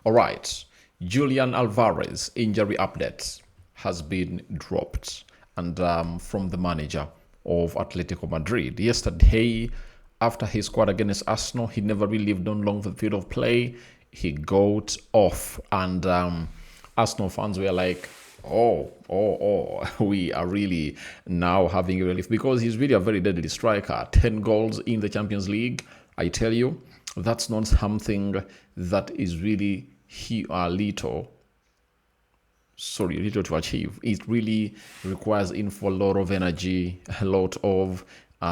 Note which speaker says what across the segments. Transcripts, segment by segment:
Speaker 1: All right, Julian Alvarez injury update has been dropped, and from the manager of Atletico Madrid yesterday, after his squad against Arsenal, he never really lived on long for the field of play. He got off, and Arsenal fans were like, we are really now having a relief because he's really a very deadly striker. 10 goals in the Champions League. I tell you, that's not something that is really little to achieve. It really requires a lot of energy, a lot of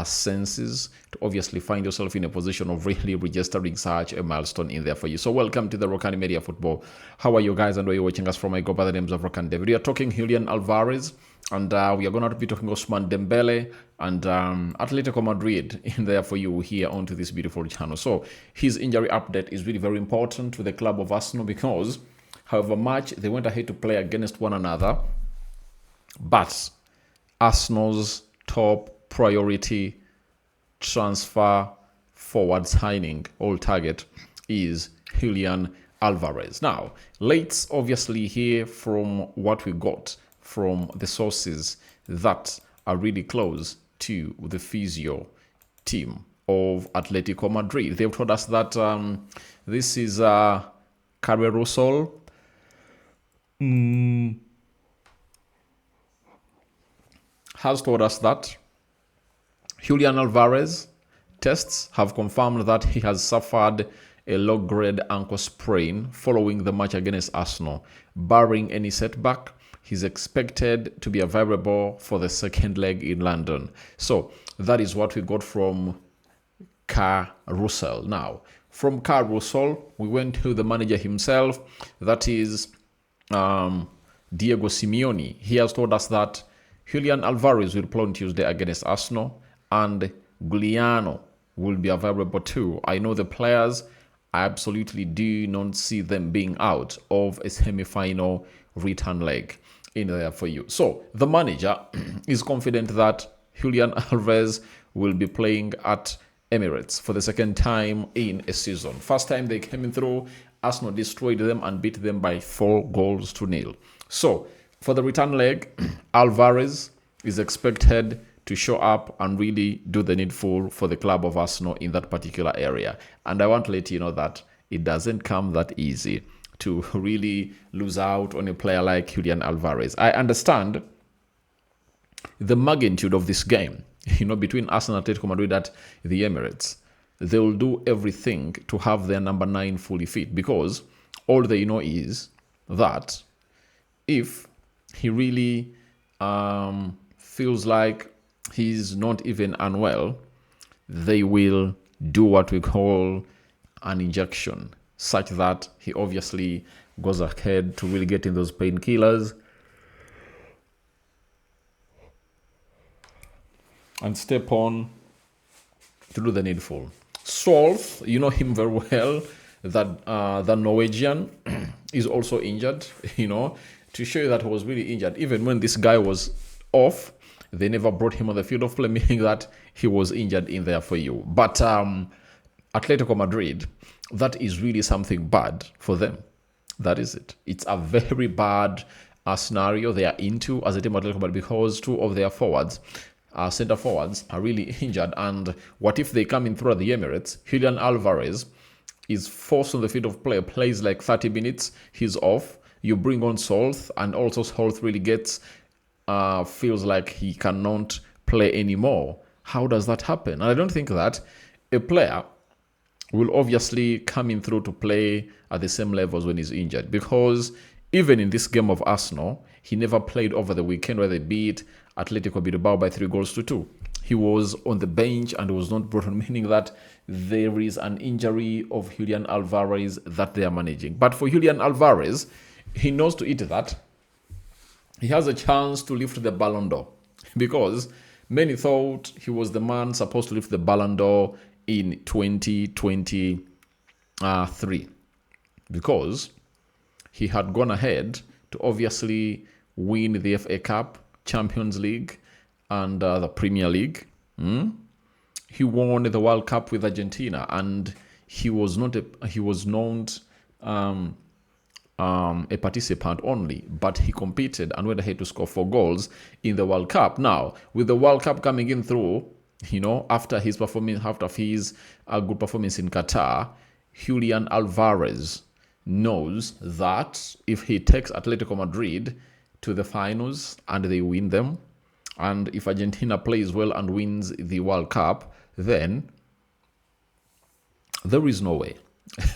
Speaker 1: senses to obviously find yourself in a position of really registering such a milestone in there for you. So welcome to the Rokani Media Football. How are you guys, and where are you watching us from? I go by the names of Rokani David. We are talking Julian Alvarez, and we are going to be talking Ousmane Dembele and Atletico Madrid in there for you here onto this beautiful channel. So his injury update is really very important to the club of Arsenal because however much they went ahead to play against one another, but Arsenal's top priority transfer forward signing or target is Julian Alvarez. Now, let's obviously hear from what we got from the sources that are really close to the physio team of Atletico Madrid. They've told us that this is Carrero Sol. Has told us that Julian Alvarez tests have confirmed that he has suffered a low-grade ankle sprain following the match against Arsenal. Barring any setback, he's expected to be available for the second leg in London. So that is what we got from Carousel. Now, from Carousel, we went to the manager himself, that is Diego Simeone. He has told us that Julian Alvarez will play on Tuesday against Arsenal, and Giuliano will be available too. I know the players, I absolutely do not see them being out of a semi-final return leg in there for you. So the manager is confident that Julian Alvarez will be playing at Emirates for the second time in a season. First time they came in through, Arsenal destroyed them and beat them by 4-0. So for the return leg, Alvarez is expected to show up and really do the needful for the club of Arsenal in that particular area. And I want to let you know that it doesn't come that easy to really lose out on a player like Julian Alvarez. I understand the magnitude of this game, between Arsenal and Atletico Madrid at the Emirates. They will do everything to have their number 9 fully fit because all they know is that if he really feels like he's not even unwell, they will do what we call an injection, such that he obviously goes ahead to really get in those painkillers and step on to do the needful. Solf, you know him very well, that the Norwegian is also injured, to show you that he was really injured. Even when this guy was off, they never brought him on the field of play, meaning that he was injured in there for you. But Atletico Madrid, that is really something bad for them. That is it. It's a very bad scenario they are into as a team, Atletico Madrid, because two of their forwards, center forwards, are really injured. And what if they come in through the Emirates? Julian Alvarez is forced on the field of play, plays like 30 minutes, he's off. You bring on Solth, and also Solth really gets feels like he cannot play anymore. How does that happen? And I don't think that a player will obviously come in through to play at the same levels when he's injured, because even in this game of Arsenal, he never played over the weekend where they beat Atletico Bilbao by 3-2. He was on the bench and was not brought on, meaning that there is an injury of Julian Alvarez that they are managing. But for Julian Alvarez, he knows to eat that. He has a chance to lift the Ballon d'Or because many thought he was the man supposed to lift the Ballon d'Or in 2023 because he had gone ahead to obviously win the FA Cup, Champions League, and the Premier League. He won the World Cup with Argentina, and he was not a participant only, but he competed and went ahead to score 4 goals in the World Cup. Now, with the World Cup coming in through, after his performance, after his good performance in Qatar, Julian Alvarez knows that if he takes Atletico Madrid to the finals and they win them, and if Argentina plays well and wins the World Cup, then there is no way.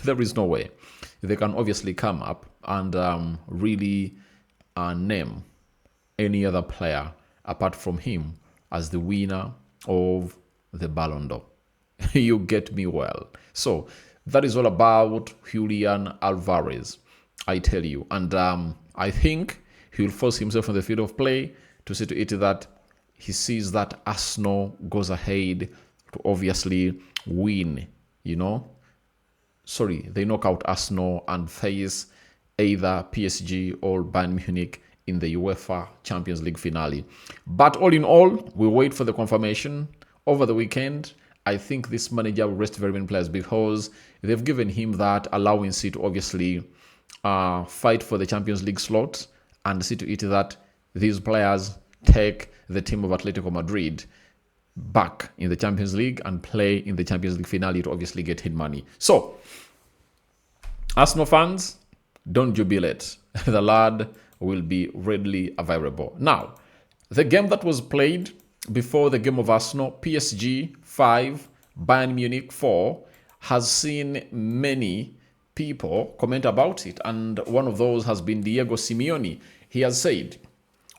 Speaker 1: There is no way they can obviously come up and really name any other player apart from him as the winner of the Ballon d'Or. You get me well. So that is all about Julian Alvarez, I tell you. And I think he will force himself on the field of play to see to it that he sees that Arsenal goes ahead to obviously win, they knock out Arsenal and face either PSG or Bayern Munich in the UEFA Champions League finale. But all in all, we wait for the confirmation over the weekend. I think this manager will rest very many players because they've given him that allowance to obviously fight for the Champions League slot and see to it that these players take the team of Atletico Madrid back in the Champions League and play in the Champions League finale to obviously get his money. So, Arsenal fans, don't jubilate. The lad will be readily available. Now, the game that was played before the game of Arsenal, PSG 5, Bayern Munich 4, has seen many people comment about it. And one of those has been Diego Simeone. He has said,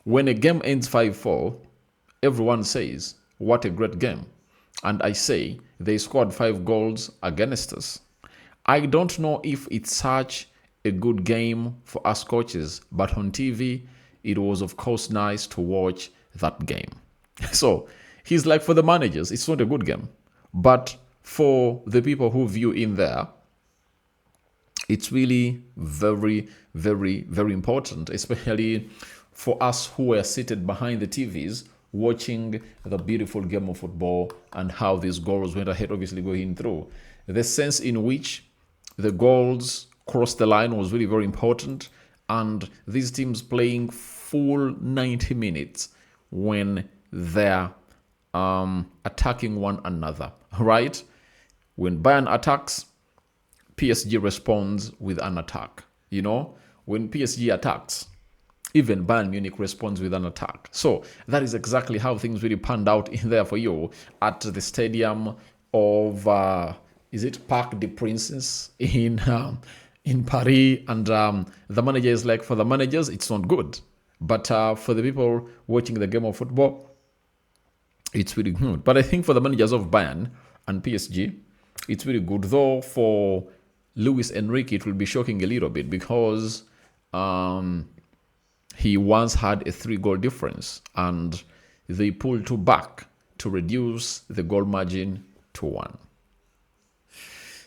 Speaker 1: when a game ends 5-4, everyone says, what a great game. And I say, they scored 5 goals against us. I don't know if it's such a good game for us coaches, but on TV, it was of course nice to watch that game. So he's like, for the managers, it's not a good game. But for the people who view in there, it's really very, very, very important, especially for us who were seated behind the TVs watching the beautiful game of football and how these goals went ahead, obviously going through. The sense in which the goals crossed the line was really very important. And these teams playing full 90 minutes when they're attacking one another, right? When Bayern attacks, PSG responds with an attack. When PSG attacks, even Bayern Munich responds with an attack. So that is exactly how things really panned out in there for you at the stadium of, is it Parc des Princes in Paris? And the manager is like, for the managers, it's not good. But for the people watching the game of football, it's really good. But I think for the managers of Bayern and PSG, it's really good. Though for Luis Enrique, it will be shocking a little bit because he once had a 3-goal difference and they pulled 2 back to reduce the goal margin to 1.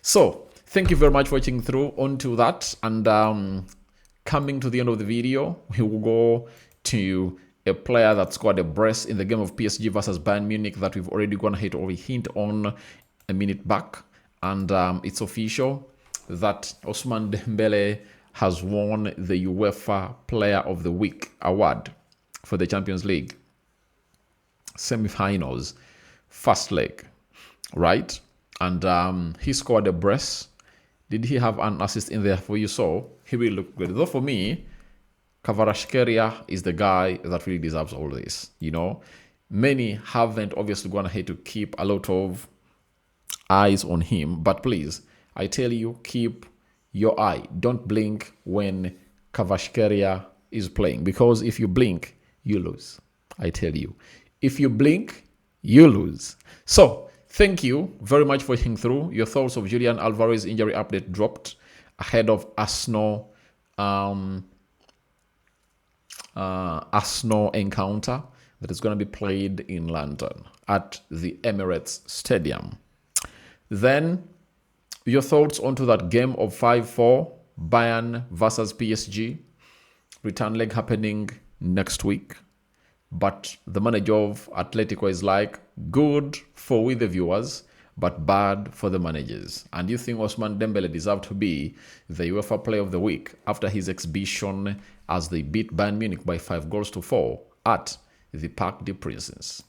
Speaker 1: So, thank you very much for watching through onto that. And coming to the end of the video, we will go to a player that scored a brace in the game of PSG versus Bayern Munich that we've already gone ahead or hint on a minute back. And it's official that Ousmane Dembele has won the UEFA Player of the Week award for the Champions League semi-finals, first leg, right? And he scored a brace. Did he have an assist in there for you? So he will look good. Though for me, Kvaratskhelia is the guy that really deserves all this. Many haven't obviously gone ahead to keep a lot of eyes on him, but please, I tell you, keep your eye. Don't blink when Kvaratskhelia is playing, because if you blink, you lose. I tell you, if you blink, you lose. So thank you very much for watching through. Your thoughts of Julian Alvarez injury update dropped ahead of Arsenal encounter that is going to be played in London at the Emirates Stadium. Then your thoughts onto that game of 5-4, Bayern versus PSG. Return leg happening next week. But the manager of Atletico is like, good for we the viewers, but bad for the managers. And you think Ousmane Dembele deserved to be the UEFA Player of the Week after his exhibition as they beat Bayern Munich by 5 goals to 4 at the Parc des Princes?